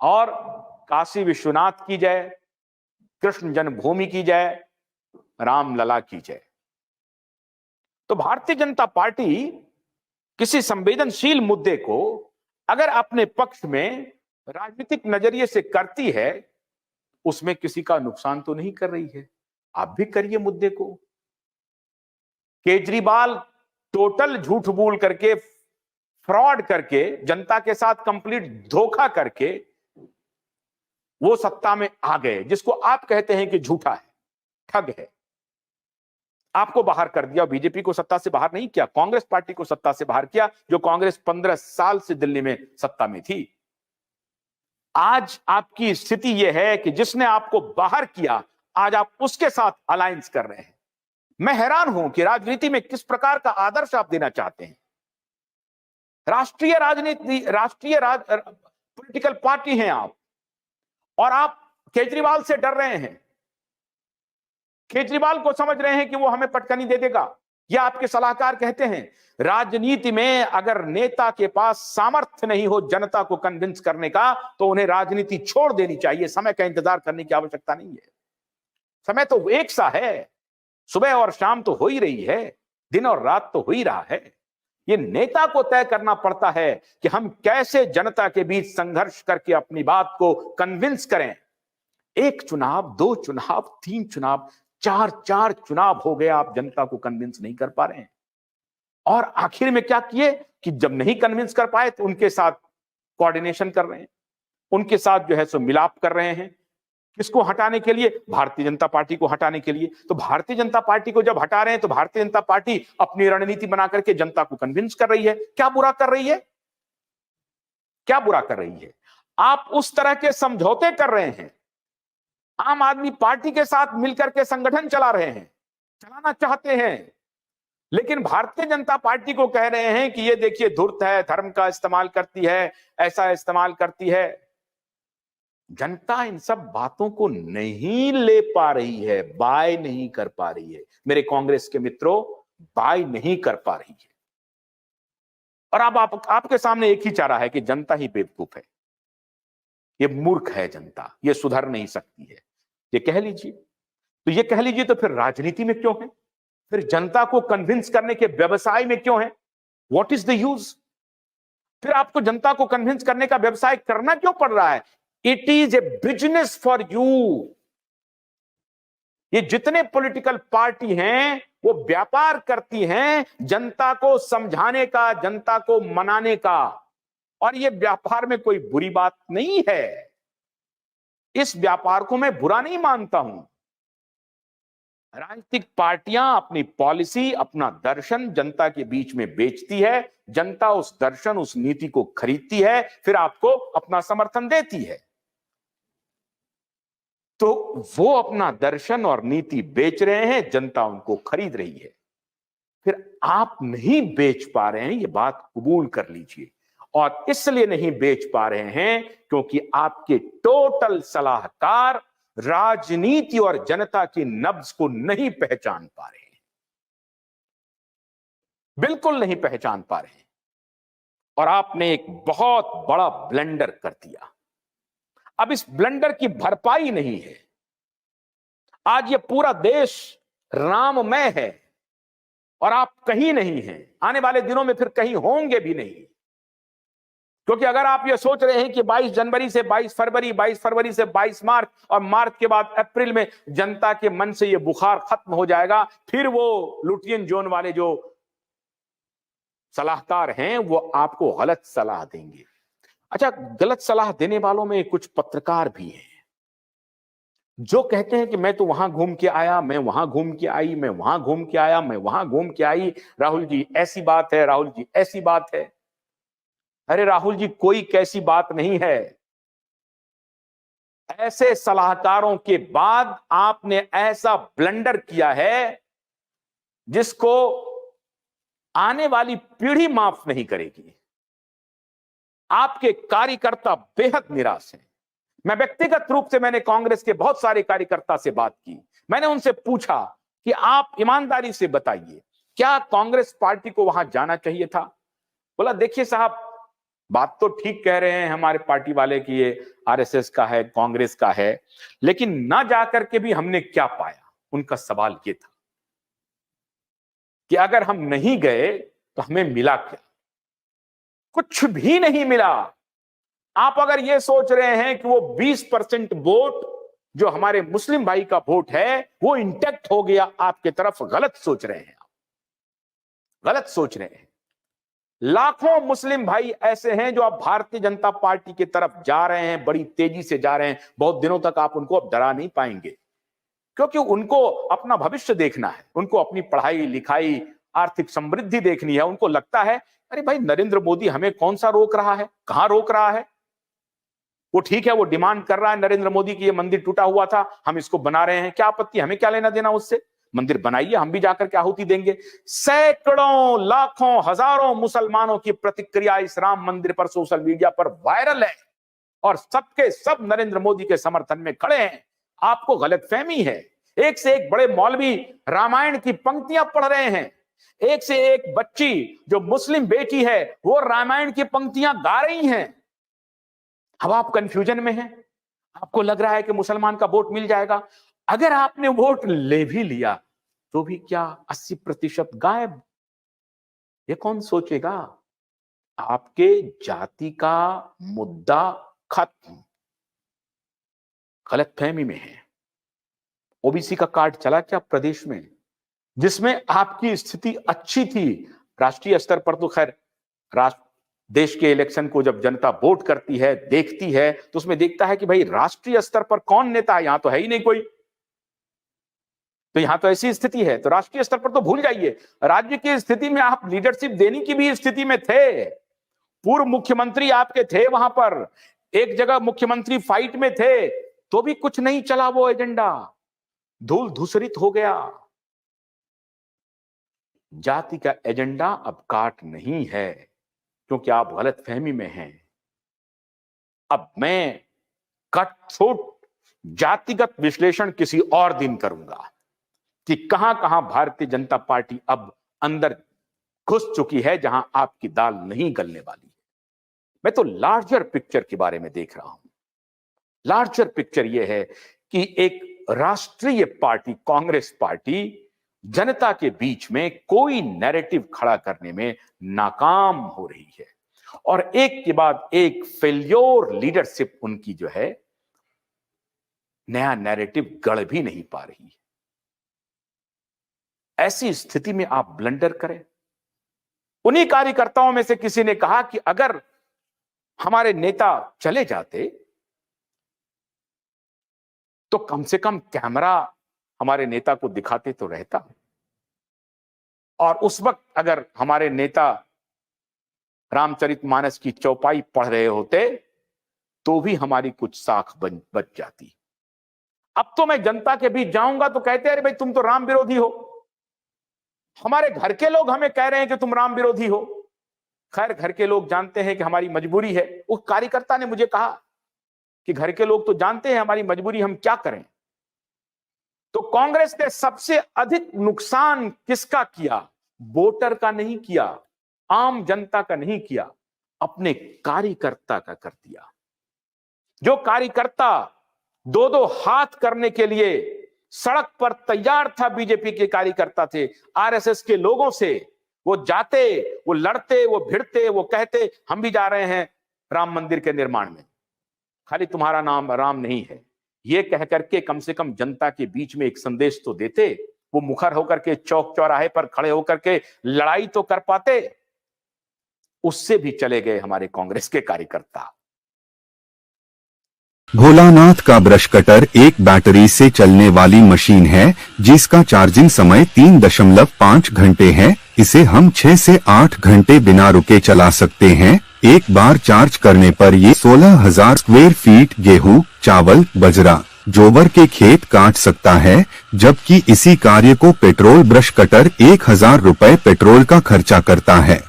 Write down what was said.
और काशी विश्वनाथ की जय, कृष्ण जन्मभूमि की जय, रामलला की जय। तो भारतीय जनता पार्टी किसी संवेदनशील मुद्दे को अगर अपने पक्ष में राजनीतिक नजरिए से करती है, उसमें किसी का नुकसान तो नहीं कर रही है। आप भी करिए मुद्दे को। केजरीवाल टोटल झूठ बोल करके, फ्रॉड करके, जनता के साथ कंप्लीट धोखा करके वो सत्ता में आ गए, जिसको आप कहते हैं कि झूठा है, ठग है। आपको बाहर कर दिया। बीजेपी को सत्ता से बाहर नहीं किया, कांग्रेस पार्टी को सत्ता से बाहर किया, जो कांग्रेस 15 साल से दिल्ली में सत्ता में थी। आज आपकी स्थिति यह है कि जिसने आपको बाहर किया, आज आप उसके साथ अलायंस कर रहे हैं। मैं हैरान हूं कि राजनीति में किस प्रकार का आदर्श आप देना चाहते हैं। राष्ट्रीय राजनीति, पॉलिटिकल पार्टी हैं आप, और आप केजरीवाल से डर रहे हैं। केजरीवाल को समझ रहे हैं कि वो हमें पटकनी दे देगा। या आपके सलाहकार कहते हैं, राजनीति में अगर नेता के पास सामर्थ्य नहीं हो जनता को कन्विंस करने का, तो उन्हें राजनीति छोड़ देनी चाहिए। समय का इंतजार करने की आवश्यकता नहीं है। समय तो एक सा है, सुबह और शाम तो हो ही रही है, दिन और रात तो हो ही रहा है। ये नेता को तय करना पड़ता है कि हम कैसे जनता के बीच संघर्ष करके अपनी बात को कन्विंस करें। एक चुनाव, 2 चुनाव, 3 चुनाव, 4 चुनाव हो गए, आप जनता को कन्विंस नहीं कर पा रहे हैं। और आखिर में क्या किए कि जब नहीं कन्विंस कर पाए तो उनके साथ कोऑर्डिनेशन कर रहे हैं, उनके साथ जो है सो मिलाप कर रहे हैं। किसको हटाने के लिए? भारतीय जनता पार्टी को हटाने के लिए। तो भारतीय जनता पार्टी को जब हटा रहे हैं तो भारतीय जनता पार्टी अपनी रणनीति बना करके जनता को कन्विंस कर रही है। क्या बुरा कर रही है? क्या बुरा कर रही है? आप उस तरह के समझौते कर रहे हैं, आम आदमी पार्टी के साथ मिलकर के संगठन चला रहे हैं, चलाना चाहते हैं, लेकिन भारतीय जनता पार्टी को कह रहे हैं कि ये देखिए धूर्त है, धर्म का इस्तेमाल करती है, ऐसा इस्तेमाल करती है। जनता इन सब बातों को नहीं ले पा रही है, बाय नहीं कर पा रही है। मेरे कांग्रेस के मित्रों, बाय नहीं कर पा रही है। और अब आपके सामने एक ही चारा है कि जनता ही बेवकूफ है, ये मूर्ख है जनता, ये सुधर नहीं सकती है। ये कह लीजिए, तो ये कह लीजिए, तो फिर राजनीति में क्यों है? फिर जनता को कन्विंस करने के व्यवसाय में क्यों है? What is the use? फिर आपको जनता को कन्विंस करने का व्यवसाय करना क्यों पड़ रहा है? It is a business for you. ये जितने पॉलिटिकल पार्टी हैं वो व्यापार करती हैं जनता को समझाने का, जनता को मनाने का। और ये व्यापार में कोई बुरी बात नहीं है, इस व्यापार को मैं बुरा नहीं मानता हूं। राजनीतिक पार्टियां अपनी पॉलिसी, अपना दर्शन जनता के बीच में बेचती है, जनता उस दर्शन, उस नीति को खरीदती है, फिर आपको अपना समर्थन देती है। तो वो अपना दर्शन और नीति बेच रहे हैं, जनता उनको खरीद रही है। फिर आप नहीं बेच पा रहे हैं, ये बात कबूल कर लीजिए। और इसलिए नहीं बेच पा रहे हैं क्योंकि आपके टोटल सलाहकार राजनीति और जनता की नब्ज को नहीं पहचान पा रहे हैं, बिल्कुल नहीं पहचान पा रहे हैं। और आपने एक बहुत बड़ा ब्लंडर कर दिया। अब इस ब्लंडर की भरपाई नहीं है। आज ये पूरा देश राममय है और आप कहीं नहीं हैं, आने वाले दिनों में फिर कहीं होंगे भी नहीं। क्योंकि अगर आप ये सोच रहे हैं कि 22 जनवरी से 22 फरवरी, 22 फरवरी से 22 मार्च और मार्च के बाद अप्रैल में जनता के मन से ये बुखार खत्म हो जाएगा, फिर वो लुटियन जोन वाले जो सलाहकार हैं वो आपको गलत सलाह देंगे। अच्छा, गलत सलाह देने वालों में कुछ पत्रकार भी हैं जो कहते हैं कि मैं तो वहां घूम के आया, मैं वहां घूम के आई, मैं वहां घूम के आया, मैं वहां घूम के आई, राहुल जी ऐसी बात है, राहुल जी ऐसी बात है। अरे राहुल जी, कोई कैसी बात नहीं है। ऐसे सलाहकारों के बाद आपने ऐसा ब्लंडर किया है जिसको आने वाली पीढ़ी माफ नहीं करेगी। आपके कार्यकर्ता बेहद निराश हैं। मैं व्यक्तिगत रूप से मैंने कांग्रेस के बहुत सारे कार्यकर्ता से बात की। मैंने उनसे पूछा कि आप ईमानदारी से बताइए, क्या कांग्रेस पार्टी को वहां जाना चाहिए था? बोला, देखिए साहब, बात तो ठीक कह रहे हैं हमारे पार्टी वाले कि ये आरएसएस का है, कांग्रेस का है, लेकिन ना जाकर के भी हमने क्या पाया? उनका सवाल ये था कि अगर हम नहीं गए तो हमें मिला क्या? कुछ भी नहीं मिला। आप अगर ये सोच रहे हैं कि वो 20% वोट जो हमारे मुस्लिम भाई का वोट है वो इंटैक्ट हो गया आपके तरफ, गलत सोच रहे हैं आप, गलत सोच रहे हैं। लाखों मुस्लिम भाई ऐसे हैं जो अब भारतीय जनता पार्टी की तरफ जा रहे हैं, बड़ी तेजी से जा रहे हैं। बहुत दिनों तक आप उनको अब डरा नहीं पाएंगे, क्योंकि उनको अपना भविष्य देखना है, उनको अपनी पढ़ाई लिखाई आर्थिक समृद्धि देखनी है। उनको लगता है अरे भाई नरेंद्र मोदी हमें कौन सा रोक रहा है, कहां रोक रहा है? वो ठीक है, वो डिमांड कर रहा है नरेंद्र मोदी की ये मंदिर टूटा हुआ था, हम इसको बना रहे हैं, क्या आपत्ति? हमें क्या लेना देना उससे? मंदिर बनाइए, हम भी जाकर के आहुति देंगे। सैकड़ों लाखों हजारों मुसलमानों की प्रतिक्रिया इस राम मंदिर पर सोशल मीडिया पर वायरल है और सबके सब नरेंद्र मोदी के समर्थन में खड़े हैं। आपको गलतफहमी है। एक से एक बड़े मौलवी रामायण की पंक्तियां पढ़ रहे हैं, एक से एक बच्ची जो मुस्लिम बेटी है वो रामायण की पंक्तियां गा रही हैं। अब आप कंफ्यूजन में हैं, आपको लग रहा है कि मुसलमान का वोट मिल जाएगा। अगर आपने वोट ले भी लिया तो भी क्या 80% गायब? ये कौन सोचेगा? आपके जाति का मुद्दा खत्म, गलतफहमी में है। ओबीसी का कार्ड चला क्या प्रदेश में, जिसमें आपकी स्थिति अच्छी थी? राष्ट्रीय स्तर पर तो खैर देश के इलेक्शन को जब जनता वोट करती है, देखती है, तो उसमें देखता है कि भाई राष्ट्रीय स्तर पर कौन नेता है, यहां तो है ही नहीं कोई, तो यहां तो ऐसी स्थिति है। तो राष्ट्रीय स्तर पर तो भूल जाइए, राज्य की स्थिति में आप लीडरशिप देने की भी स्थिति में थे। पूर्व मुख्यमंत्री आपके थे वहां पर, एक जगह मुख्यमंत्री फाइट में थे, तो भी कुछ नहीं चला, वो एजेंडा धूल धूसरित हो गया। जाति का एजेंडा अब काट नहीं है, क्योंकि आप गलतफहमी में हैं। अब मैं कट-थ्रोट जातिगत विश्लेषण किसी और दिन करूंगा कि कहां कहां भारतीय जनता पार्टी अब अंदर घुस चुकी है, जहां आपकी दाल नहीं गलने वाली है। मैं तो लार्जर पिक्चर के बारे में देख रहा हूं। लार्जर पिक्चर यह है कि एक राष्ट्रीय पार्टी कांग्रेस पार्टी जनता के बीच में कोई नैरेटिव खड़ा करने में नाकाम हो रही है और एक के बाद एक फेल्योर लीडरशिप उनकी जो है नया नैरेटिव गढ़ भी नहीं पा रही है। ऐसी स्थिति में आप ब्लंडर करें। उन्हीं कार्यकर्ताओं में से किसी ने कहा कि अगर हमारे नेता चले जाते तो कम से कम कैमरा हमारे नेता को दिखाते तो रहता, और उस वक्त अगर हमारे नेता रामचरितमानस की चौपाई पढ़ रहे होते तो भी हमारी कुछ साख बच जाती। अब तो मैं जनता के बीच जाऊंगा तो कहते अरे भाई तुम तो राम विरोधी हो। हमारे घर के लोग हमें कह रहे हैं कि तुम राम विरोधी हो। खैर घर के लोग जानते हैं कि हमारी मजबूरी है। उस कार्यकर्ता ने मुझे कहा कि घर के लोग तो जानते हैं हमारी मजबूरी, हम क्या करें। तो कांग्रेस ने सबसे अधिक नुकसान किसका किया? वोटर का नहीं किया, आम जनता का नहीं किया, अपने कार्यकर्ता का कर दिया। जो कार्यकर्ता दो दो हाथ करने के लिए सड़क पर तैयार था, बीजेपी के कार्यकर्ता थे, आरएसएस के लोगों से वो जाते, वो लड़ते, वो भिड़ते, वो कहते हम भी जा रहे हैं राम मंदिर के निर्माण में, खाली तुम्हारा नाम राम नहीं है, ये कह करके कम से कम जनता के बीच में एक संदेश तो देते। वो मुखर होकर के चौक चौराहे पर खड़े होकर के लड़ाई तो कर पाते। उससे भी चले गए हमारे कांग्रेस के कार्यकर्ता। भोलानाथ का ब्रश कटर एक बैटरी से चलने वाली मशीन है जिसका चार्जिंग समय 3.5 घंटे है। इसे हम 6 से 8 घंटे बिना रुके चला सकते हैं। एक बार चार्ज करने पर ये 16,000 स्क्वायर फीट गेहूं, चावल, बजरा, जोवर के खेत काट सकता है, जबकि इसी कार्य को पेट्रोल ब्रश कटर 1,000 रुपए पेट्रोल का खर्चा करता है।